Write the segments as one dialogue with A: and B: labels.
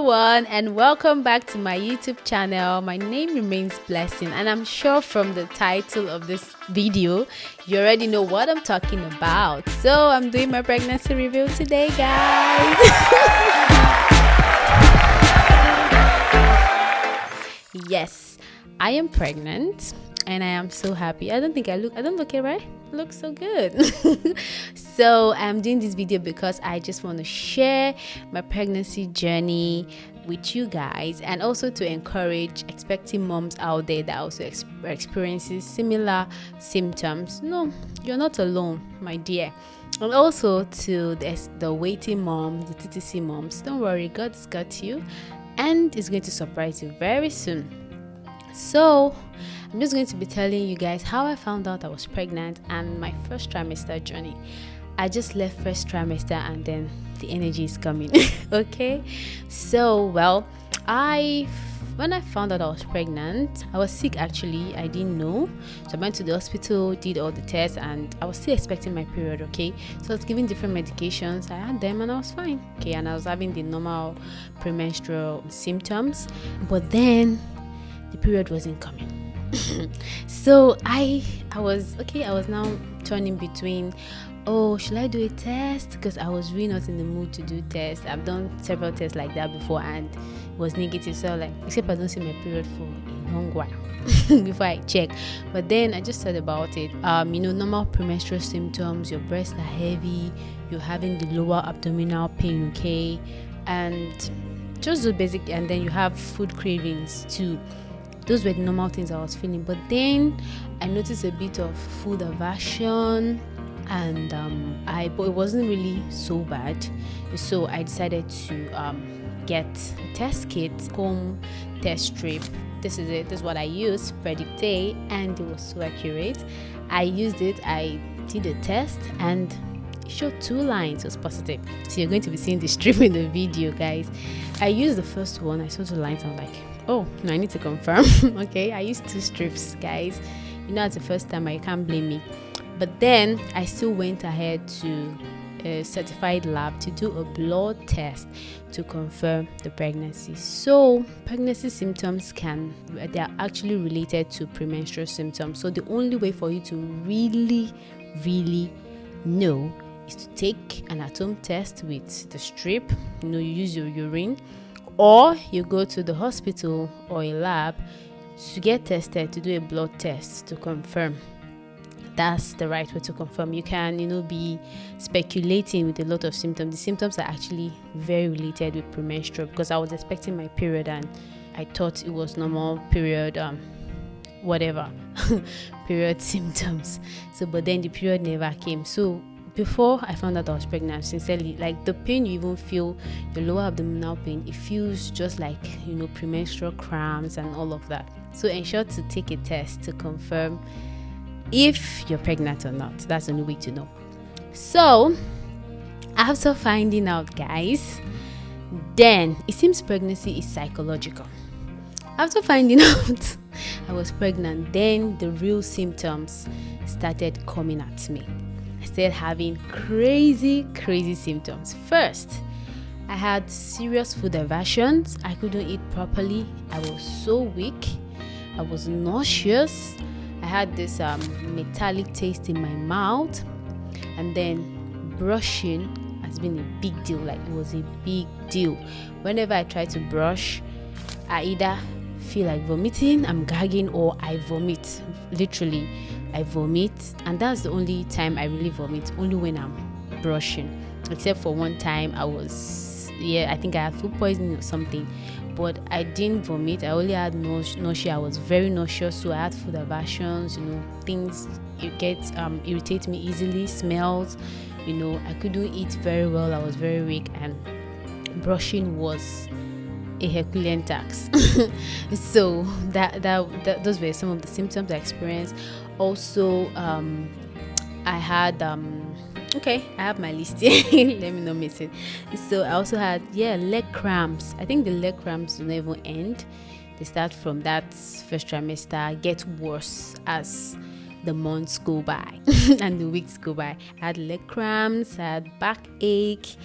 A: everyone, and welcome back to my YouTube channel. My name remains Blessing, and I'm sure from the title of this video you already know what I'm talking about. So I'm doing my pregnancy review today, guys. Yes, I am pregnant and I am so happy. I don't look it right. I look so good. So I'm doing this video because I just want to share my pregnancy journey with you guys, and also to encourage expecting moms out there that also experiencing similar symptoms. No, you're not alone, my dear. And also to the waiting moms, the TTC moms, don't worry, God's got you and is going to surprise you very soon. So I'm just going to be telling you guys how I found out I was pregnant and my first trimester journey. I just left first trimester and then the energy is coming. Okay, so when I found out I was pregnant, I was sick actually. I didn't know, so I went to the hospital, did all the tests, and I was still expecting my period. Okay, so I was given different medications. I had them and I was fine. Okay, and I was having the normal premenstrual symptoms, but then the period wasn't coming. So I was now turning between, oh, should I do a test? Because I was really not in the mood to do tests. I've done several tests like that before and it was negative. So except I don't see my period for a long while before I check. But then I just thought about it. Normal premenstrual symptoms, your breasts are heavy, you're having the lower abdominal pain, okay? And just the basic, and then you have food cravings too. Those were the normal things I was feeling. But then I noticed a bit of food aversion, and but it wasn't really so bad. So I decided to get a test kit, home test strip. This is it. This is what I used, Predict A, and it was so accurate. I used it. I did a test and it showed 2 lines. It was positive. So you're going to be seeing the strip in the video, guys. I used the first one. I saw 2 lines. I'm like, oh no, I need to confirm. Okay, I used 2 strips, guys. It's the first time, I can't blame me. But then I still went ahead to a certified lab to do a blood test to confirm the pregnancy. So pregnancy symptoms they are actually related to premenstrual symptoms. So the only way for you to really know is to take an at-home test with the strip. You use your urine, or you go to the hospital or a lab to get tested, to do a blood test to confirm. That's the right way to confirm. You can, be speculating with a lot of symptoms. The symptoms are actually very related with premenstrual, because I was expecting my period and I thought it was normal period, period symptoms. So, but then the period never came. So before I found out I was pregnant, sincerely, like the pain you even feel, the lower abdominal pain, it feels just like, premenstrual cramps and all of that. So ensure to take a test to confirm if you're pregnant or not. That's the only way to know. So after finding out, guys, then it seems pregnancy is psychological. After finding out I was pregnant, then the real symptoms started coming at me. I started having crazy symptoms. First, I had serious food aversions. I couldn't eat properly. I was so weak. I was nauseous. I had this metallic taste in my mouth, and then brushing has been a big deal. Like, it was a big deal. Whenever I try to brush, I either feel like vomiting, I'm gagging, or I vomit. Literally, I vomit, and that's the only time I really vomit, only when I'm brushing. Except for one time I think I had food poisoning or something, but I didn't vomit. I only had nausea. I was very nauseous, so I had food aversions, things irritate me easily, smells, I couldn't eat very well. I was very weak, and brushing was a Herculean task. So that those were some of the symptoms I experienced. Also, I had I have my list here. Let me not miss it. So I also had leg cramps. I think the leg cramps do not even end. They start from that first trimester, get worse as the months go by and the weeks go by. I had leg cramps, I had backache,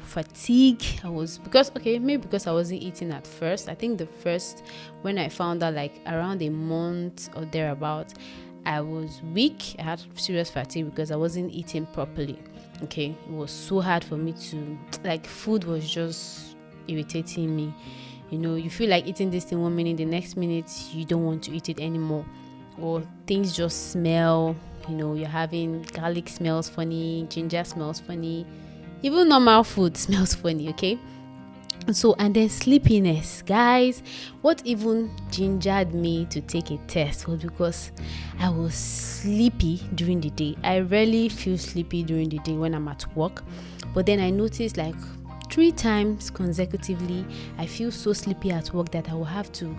A: fatigue. Maybe because I wasn't eating at first. I think the first, when I found out, like around a month or thereabout, I was weak. I had serious fatigue because I wasn't eating properly. Okay, it was so hard for me to, like, food was just irritating me. You feel like eating this thing 1 minute, the next minute you don't want to eat it anymore, or things just smell. You're having garlic smells funny, ginger smells funny, even normal food smells funny. Okay, and then sleepiness, guys. What even gingered me to take a test was because I was sleepy during the day. I rarely feel sleepy during the day when I'm at work, but then I noticed, like, 3 times consecutively I feel so sleepy at work that I will have to,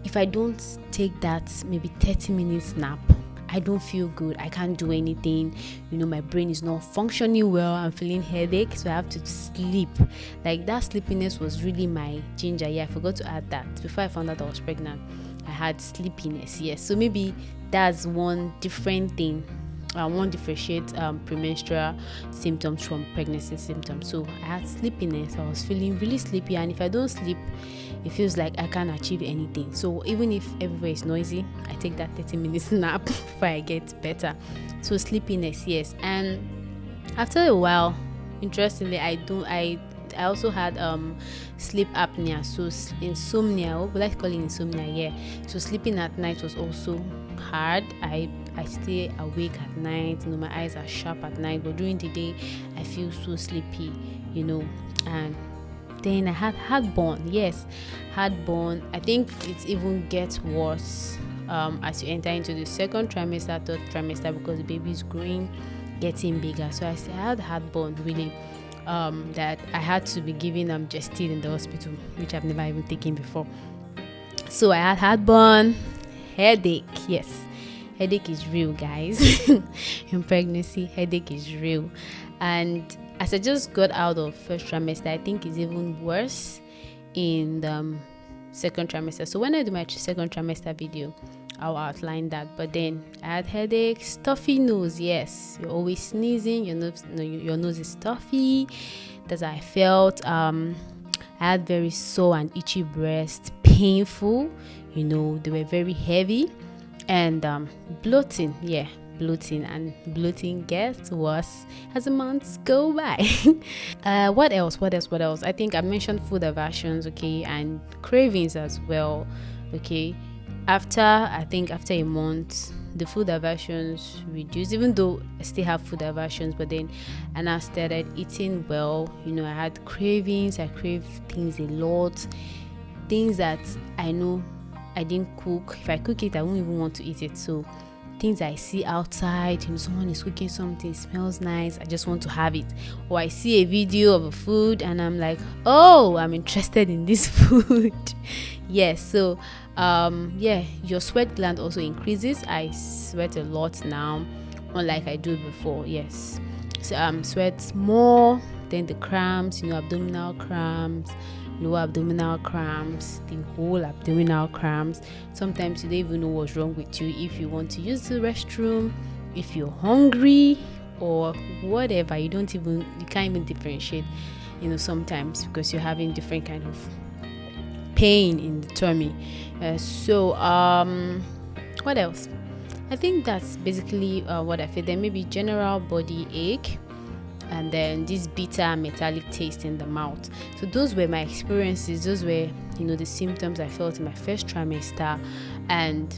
A: if I don't take that maybe 30 minutes nap, I don't feel good. I can't do anything. My brain is not functioning well. I'm feeling headache, so I have to sleep. Like, that sleepiness was really my ginger. Yeah, I forgot to add that. Before I found out I was pregnant, I had sleepiness. Yes, so maybe that's one different thing. One differentiate premenstrual symptoms from pregnancy symptoms. So I had sleepiness. I was feeling really sleepy, and if I don't sleep, it feels like I can't achieve anything. So even if everywhere is noisy, I take that 30 minutes nap before I get better. So sleepiness, yes. And after a while, interestingly, I also had sleep apnea, so insomnia. What would I call it? Insomnia, yeah. So sleeping at night was also hard. I stay awake at night. My eyes are sharp at night, but during the day I feel so sleepy. And then I had heartburn. Yes, heartburn. I think it even gets worse as you enter into the second trimester, third trimester, because the baby is growing, getting bigger. So I had heartburn, really, that I had to be given Gestid in the hospital, which I've never even taken before. So I had heartburn, headache. Yes, headache is real, guys. In pregnancy, headache is real. And as I just got out of first trimester, I think it's even worse in the second trimester. So when I do my second trimester video, I'll outline that. But then I had headache, stuffy nose. Yes, you're always sneezing, your nose is stuffy. That's how I felt. I had very sore and itchy breast, painful. They were very heavy. And bloating. Yeah, bloating gets worse as the months go by. What else? I think I mentioned food aversions, okay, and cravings as well. Okay, after a month, the food aversions reduced, even though I still have food aversions. But then, and I started eating well. I had cravings. I crave things a lot, things that I know I didn't cook. If I cook it, I won't even want to eat it. So things I see outside, someone is cooking something, smells nice, I just want to have it. Or I see a video of a food and I'm like, oh, I'm interested in this food. Yes. So your sweat gland also increases. I sweat a lot now, unlike I do before. Yes. So sweat more. Then the cramps, abdominal cramps, lower abdominal cramps, the whole abdominal cramps. Sometimes you don't even know what's wrong with you. If you want to use the restroom, if you're hungry, or whatever, you can't even differentiate. Sometimes because you're having different kind of pain in the tummy. What else? I think that's basically what I feel. Then maybe general body ache, and then this bitter metallic taste in the mouth. So those were my experiences. Those were the symptoms I felt in my first trimester. And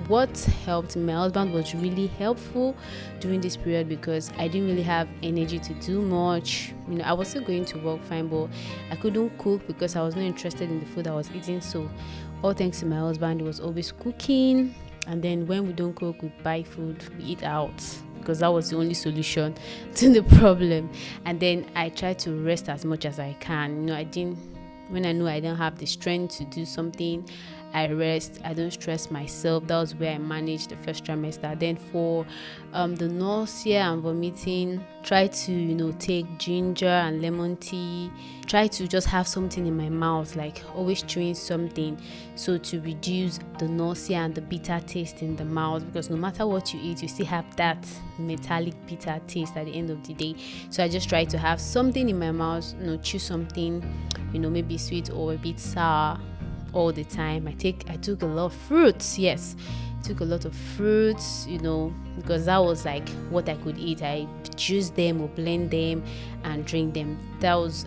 A: what helped me, my husband was really helpful during this period, because I didn't really have energy to do much. I was still going to work fine, but I couldn't cook because I was not interested in the food I was eating. So all thanks to my husband, he was always cooking. And then when we don't cook, we buy food, we eat out, because that was the only solution to the problem. And then I try to rest as much as I can. When I know I don't have the strength to do something, I rest, I don't stress myself. That was where I managed the first trimester. Then for the nausea and vomiting, try to take ginger and lemon tea. Try to just have something in my mouth, like always chewing something, so to reduce the nausea and the bitter taste in the mouth, because no matter what you eat, you still have that metallic bitter taste at the end of the day. So I just try to have something in my mouth, chew something, maybe sweet or a bit sour all the time. I took a lot of fruits. Yes, took a lot of fruits, because that was like what I could eat. I juice them or blend them and drink them. That was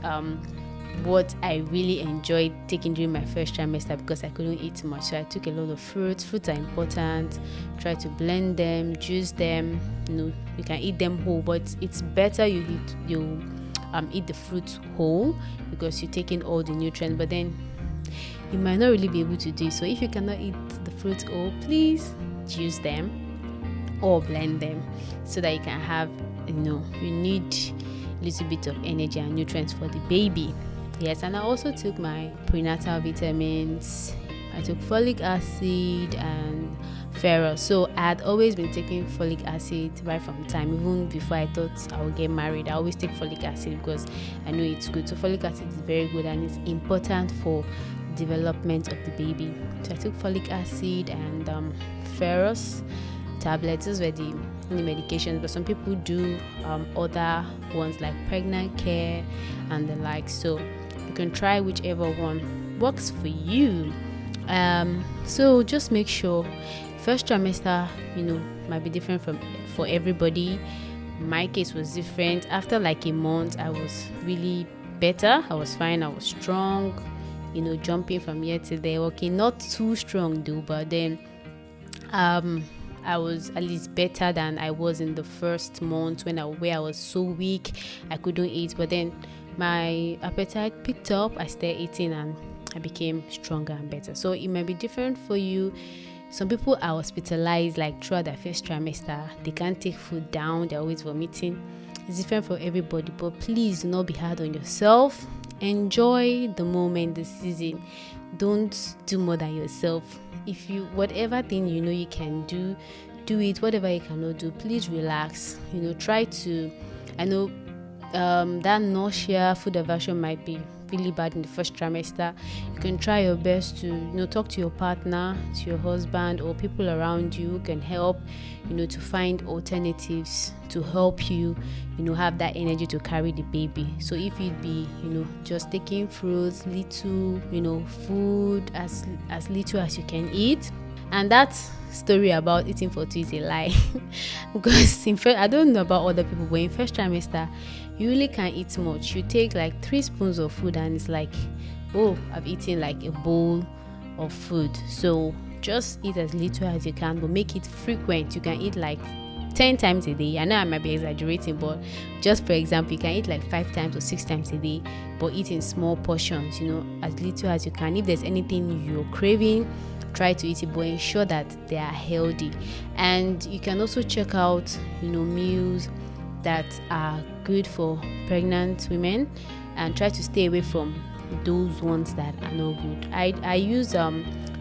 A: what I really enjoyed taking during my first trimester, because I couldn't eat too much. So I took a lot of fruits. Fruits are important. Try to blend them, juice them. You can eat them whole, but it's better you eat the fruits whole, because you're taking all the nutrients. But then you might not really be able to do so. If you cannot eat the fruits whole, please juice them or blend them, so that you can have, you need a little bit of energy and nutrients for the baby. Yes, and I also took my prenatal vitamins. I took folic acid and ferrous. So I had always been taking folic acid right from time, even before I thought I would get married. I always take folic acid because I know it's good. So folic acid is very good and it's important for development of the baby. So I took folic acid and ferrous tablets. Those were the medications, but some people do other ones like pregnant care and the like. So you can try whichever one works for you. So just make sure first trimester might be different for everybody. My case was different. After like a month, I was really better. I was fine. I was strong, jumping from here to there, walking not too strong though, but then I was at least better than I was in the first month where I was so weak I couldn't eat. But then my appetite picked up. I started eating and I became stronger and better. So it might be different for you. Some people are hospitalized like throughout their first trimester. They can't take food down. They're always vomiting. It's different for everybody, but please do not be hard on yourself. Enjoy the moment, the season. Don't do more than yourself. If you, whatever thing you can do it. Whatever you cannot do, please relax. Try to, I know that nausea, food aversion might be really bad in the first trimester. You can try your best to talk to your partner, to your husband, or people around you who can help to find alternatives to help you have that energy to carry the baby. So if you'd be just taking fruits, little food, as little as you can eat. And that story about eating for 2 is a lie. Because I don't know about other people, but in first trimester you really can't eat much. You take like 3 spoons of food and it's like, oh, I've eaten like a bowl of food. So just eat as little as you can, but make it frequent. You can eat like 10 times a day. I know I might be exaggerating, but just for example, you can eat like 5 times or 6 times a day, but eat in small portions, as little as you can. If there's anything you're craving, try to eat it, but ensure that they are healthy. And you can also check out meals that are good for pregnant women, and try to stay away from those ones that are not good. I use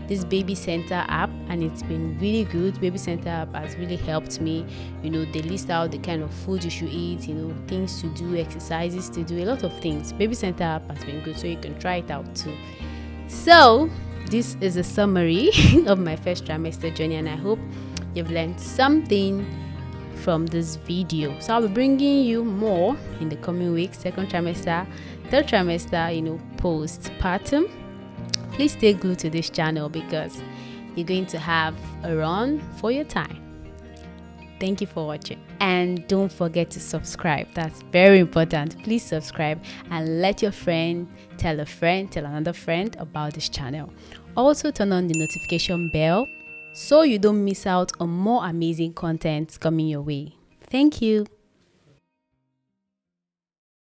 A: this baby center app, and it's been really good. Baby center app has really helped me. They list out the kind of food you should eat, things to do, exercises to do, a lot of things. Baby center app has been good, so you can try it out too. So this is a summary of my first trimester journey, and I hope you've learned something from this video. So I'll be bringing you more in the coming weeks. Second trimester, third trimester, postpartum. Please stay glued to this channel because you're going to have a run for your time. Thank you for watching, and don't forget to subscribe. That's very important. Please subscribe and let your friend tell another friend about this channel. Also turn on the notification bell so you don't miss out on more amazing content coming your way. Thank you.